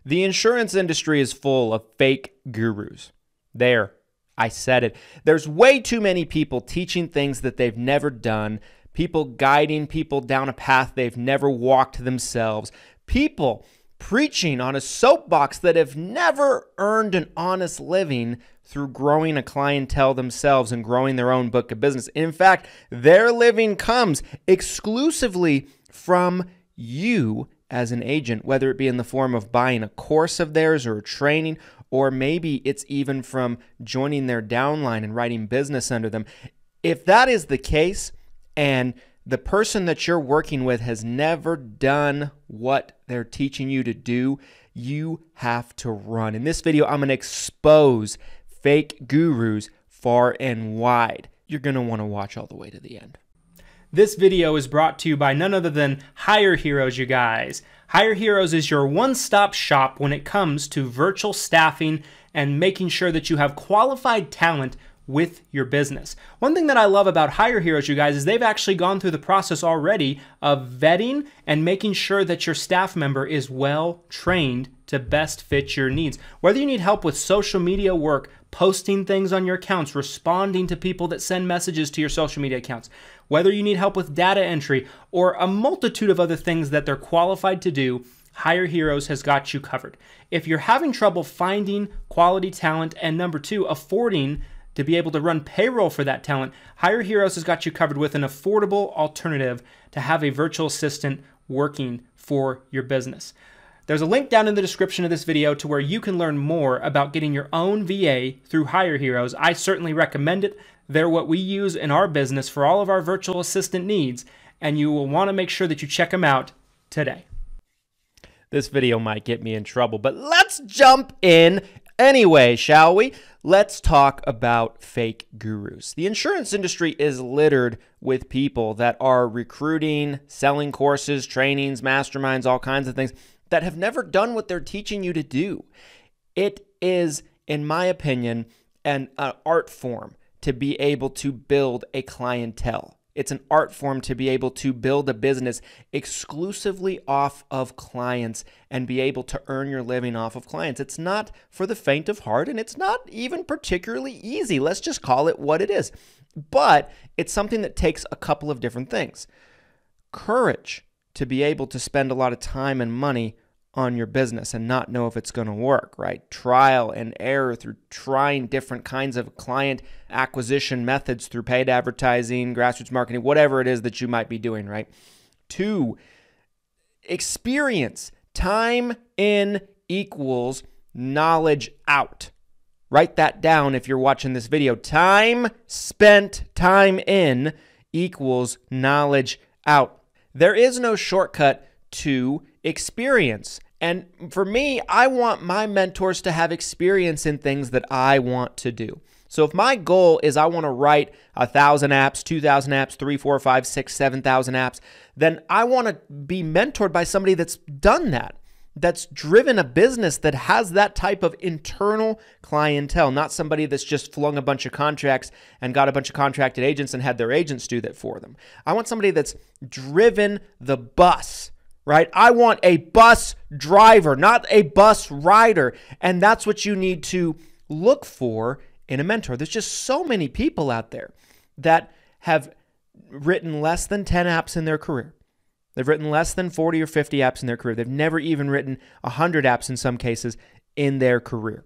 The insurance industry is full of fake gurus. There, I said it. There's way too many people teaching things that they've never done, people guiding people down a path they've never walked themselves, people preaching on a soapbox that have never earned an honest living through growing a clientele themselves and growing their own book of business. In fact, their living comes exclusively from you as an agent, whether it be in the form of buying a course of theirs or a training, or maybe it's even from joining their downline and writing business under them. If that is the case, and the person that you're working with has never done what they're teaching you to do, you have to run. In this video, I'm going to expose fake gurus far and wide. You're going to want to watch all the way to the end. This video is brought to you by none other than Hire Heroes, you guys. Hire Heroes is your one-stop shop when it comes to virtual staffing and making sure that you have qualified talent with your business. One thing that I love about Hire Heroes, you guys, is they've actually gone through the process already of vetting and making sure that your staff member is well trained to best fit your needs. Whether you need help with social media work, posting things on your accounts, responding to people that send messages to your social media accounts, whether you need help with data entry or a multitude of other things that they're qualified to do, Hire Heroes has got you covered. If you're having trouble finding quality talent and number two, affording to be able to run payroll for that talent, Hire Heroes has got you covered with an affordable alternative to have a virtual assistant working for your business. There's a link down in the description of this video to where you can learn more about getting your own VA through Hire Heroes. I certainly recommend it. They're what we use in our business for all of our virtual assistant needs, and you will want to make sure that you check them out today. This video might get me in trouble, but let's jump in anyway, shall we? Let's talk about fake gurus. The insurance industry is littered with people that are recruiting, selling courses, trainings, masterminds, all kinds of things that have never done what they're teaching you to do. It is, in my opinion, an art form to be able to build a clientele. It's an art form to be able to build a business exclusively off of clients and be able to earn your living off of clients. It's not for the faint of heart, and it's not even particularly easy. Let's just call it what it is. But it's something that takes a couple of different things. Courage to be able to spend a lot of time and money on your business and not know if it's going to work, right? Trial and error through trying different kinds of client acquisition methods through paid advertising, grassroots marketing, whatever it is that you might be doing, right? 2, experience. Time in equals knowledge out. Write that down if you're watching this video. Time spent, time in equals knowledge out. There is no shortcut to experience. And for me, I want my mentors to have experience in things that I want to do. So if my goal is I want to write 1,000 apps, 2,000 apps, 3, 4, 5, 6, 7,000 apps, then I want to be mentored by somebody that's done that, that's driven a business that has that type of internal clientele, not somebody that's just flung a bunch of contracts and got a bunch of contracted agents and had their agents do that for them. I want somebody that's driven the bus, right? I want a bus driver, not a bus rider. And that's what you need to look for in a mentor. There's just so many people out there that have written less than 10 apps in their career. They've written less than 40 or 50 apps in their career. They've never even written 100 apps in some cases in their career.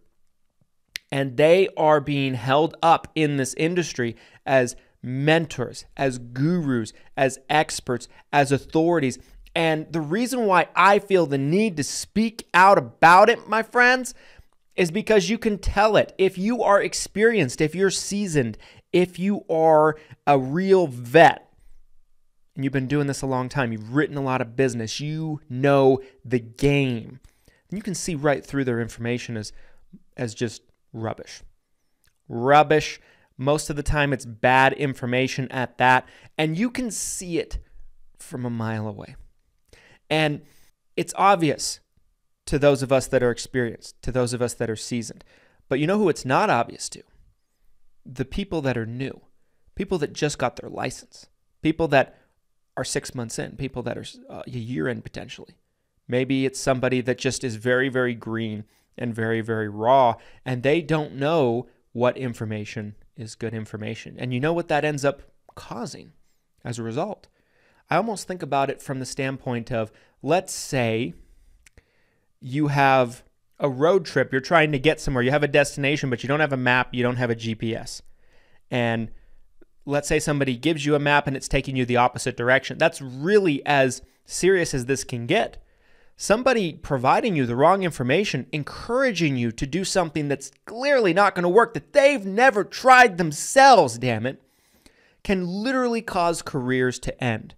And they are being held up in this industry as mentors, as gurus, as experts, as authorities. And the reason why I feel the need to speak out about it, my friends, is because you can tell it. If you are experienced, if you're seasoned, if you are a real vet, and you've been doing this a long time, you've written a lot of business, you know the game, and you can see right through their information as just rubbish. Rubbish. Most of the time it's bad information at that, and you can see it from a mile away. And it's obvious to those of us that are experienced, to those of us that are seasoned. But you know who it's not obvious to? The people that are new, people that just got their license, people that are 6 months in, people that are a year in potentially, Maybe it's somebody that just is very, very green and very, very raw, and they don't know what information is good information. And you know what that ends up causing as a result? I almost think about it from the standpoint of, let's say you have a road trip, you're trying to get somewhere, you have a destination, but you don't have a map, you don't have a GPS. And let's say somebody gives you a map and it's taking you the opposite direction. That's really as serious as this can get. Somebody providing you the wrong information, encouraging you to do something that's clearly not going to work, that they've never tried themselves, damn it, can literally cause careers to end.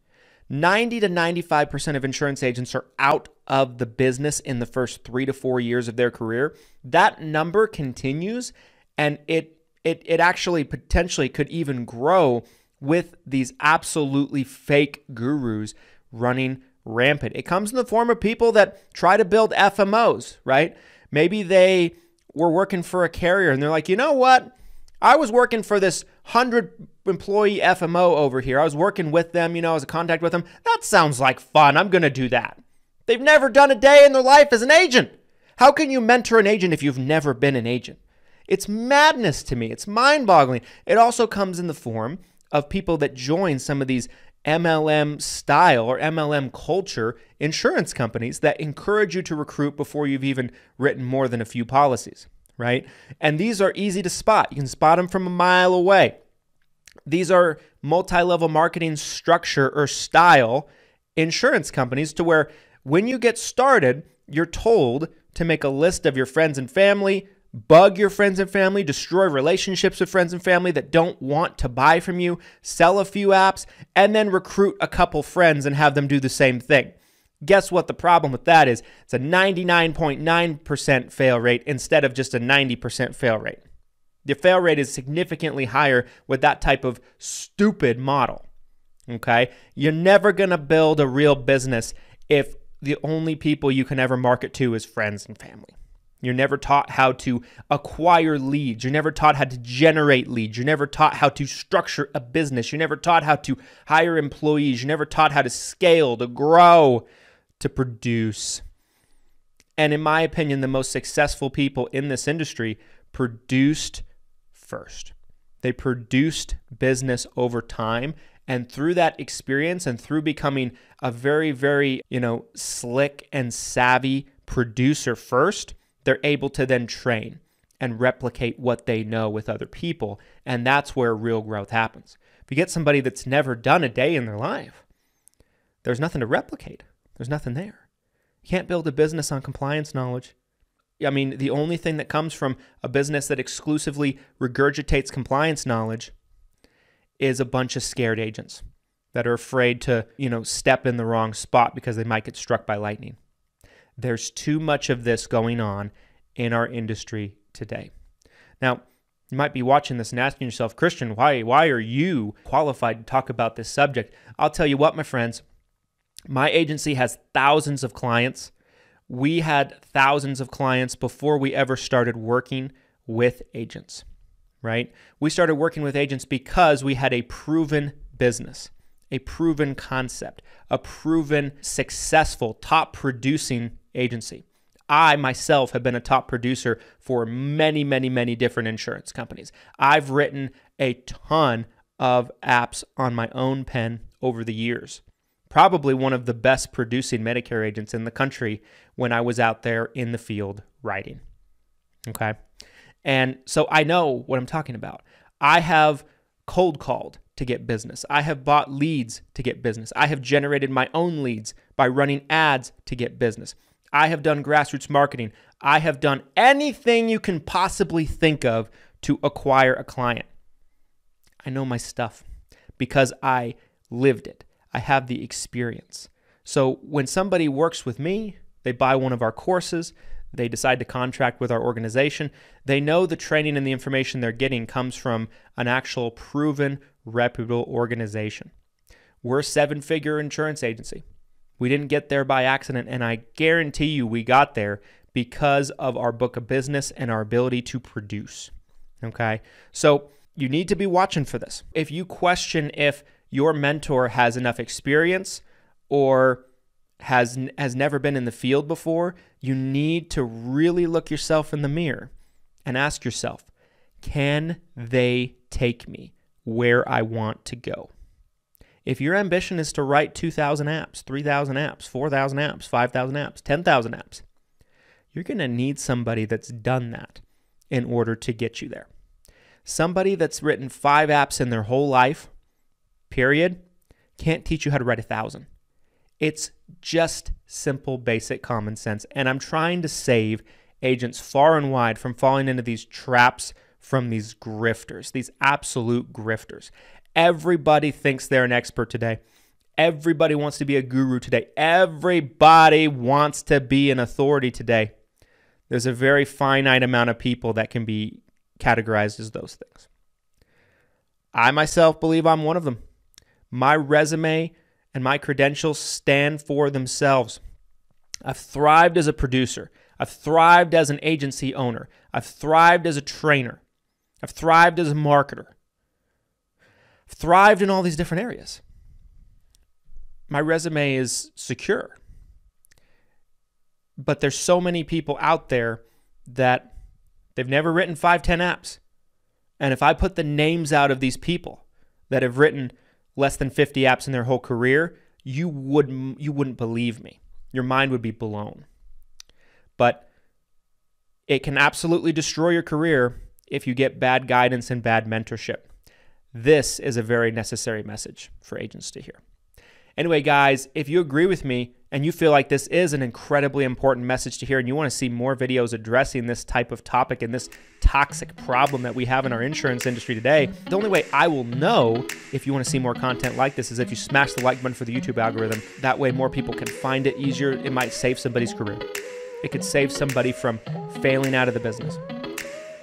90 to 95% of insurance agents are out of the business in the first 3 to 4 years of their career. That number continues, and it actually potentially could even grow with these absolutely fake gurus running rampant. It comes in the form of people that try to build FMOs, right? Maybe they were working for a carrier and they're like, you know what? I was working for this 100-employee FMO over here. I was working with them, I was in contact with them. That sounds like fun. I'm going to do that. They've never done a day in their life as an agent. How can you mentor an agent if you've never been an agent? It's madness to me. It's mind-boggling. It also comes in the form of people that join some of these MLM style or MLM culture insurance companies that encourage you to recruit before you've even written more than a few policies, right? And these are easy to spot. You can spot them from a mile away. These are multi-level marketing structure or style insurance companies to where when you get started, you're told to make a list of your friends and family, bug your friends and family, destroy relationships with friends and family that don't want to buy from you, sell a few apps, and then recruit a couple friends and have them do the same thing. Guess what the problem with that is? It's a 99.9% fail rate instead of just a 90% fail rate. The fail rate is significantly higher with that type of stupid model, okay? You're never going to build a real business if the only people you can ever market to is friends and family. You're never taught how to acquire leads. You're never taught how to generate leads. You're never taught how to structure a business. You're never taught how to hire employees. You're never taught how to scale, to grow, to produce. And in my opinion, the most successful people in this industry produced first. They produced business over time. And through that experience and through becoming a very, very, slick and savvy producer first, they're able to then train and replicate what they know with other people. And that's where real growth happens. If you get somebody that's never done a day in their life, there's nothing to replicate. There's nothing there. You can't build a business on compliance knowledge. I mean, the only thing that comes from a business that exclusively regurgitates compliance knowledge is a bunch of scared agents that are afraid to, step in the wrong spot because they might get struck by lightning. There's too much of this going on in our industry today. Now, you might be watching this and asking yourself, Christian, why are you qualified to talk about this subject? I'll tell you what, my friends, my agency has thousands of clients. We had thousands of clients before we ever started working with agents, right? We started working with agents because we had a proven business, a proven concept, a proven successful, top producing agency. I myself have been a top producer for many, many, many different insurance companies. I've written a ton of apps on my own pen over the years. Probably one of the best producing Medicare agents in the country when I was out there in the field writing. Okay. And so I know what I'm talking about. I have cold called to get business. I have bought leads to get business. I have generated my own leads by running ads to get business. I have done grassroots marketing. I have done anything you can possibly think of to acquire a client. I know my stuff because I lived it. I have the experience. So when somebody works with me, they buy one of our courses, they decide to contract with our organization, they know the training and the information they're getting comes from an actual proven, reputable organization. We're a 7-figure insurance agency. We didn't get there by accident, and I guarantee you we got there because of our book of business and our ability to produce, okay? So you need to be watching for this. If you question if your mentor has enough experience or has never been in the field before, you need to really look yourself in the mirror and ask yourself, can they take me where I want to go? If your ambition is to write 2,000 apps, 3,000 apps, 4,000 apps, 5,000 apps, 10,000 apps, you're going to need somebody that's done that in order to get you there. Somebody that's written 5 apps in their whole life, period, can't teach you how to write 1,000. It's just simple, basic common sense. And I'm trying to save agents far and wide from falling into these traps from these grifters, these absolute grifters. Everybody thinks they're an expert today. Everybody wants to be a guru today. Everybody wants to be an authority today. There's a very finite amount of people that can be categorized as those things. I myself believe I'm one of them. My resume and my credentials stand for themselves. I've thrived as a producer. I've thrived as an agency owner. I've thrived as a trainer. I've thrived as a marketer. I've thrived in all these different areas. My resume is secure. But there's so many people out there that they've never written 5, 10 apps. And if I put the names out of these people that have written less than 50 apps in their whole career, you wouldn't believe me. Your mind would be blown. But it can absolutely destroy your career if you get bad guidance and bad mentorship. This is a very necessary message for agents to hear. Anyway, guys, if you agree with me and you feel like this is an incredibly important message to hear and you want to see more videos addressing this type of topic and this toxic problem that we have in our insurance industry today, the only way I will know if you want to see more content like this is if you smash the like button for the YouTube algorithm. That way more people can find it easier. It might save somebody's career. It could save somebody from failing out of the business.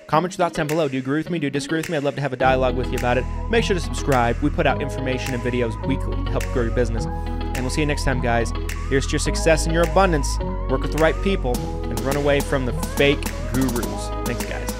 Comment your thoughts down below. Do you agree with me? Do you disagree with me? I'd love to have a dialogue with you about it. Make sure to subscribe. We put out information and videos weekly to help grow your business. And we'll see you next time, guys. Here's to your success and your abundance. Work with the right people and run away from the fake gurus. Thanks, guys.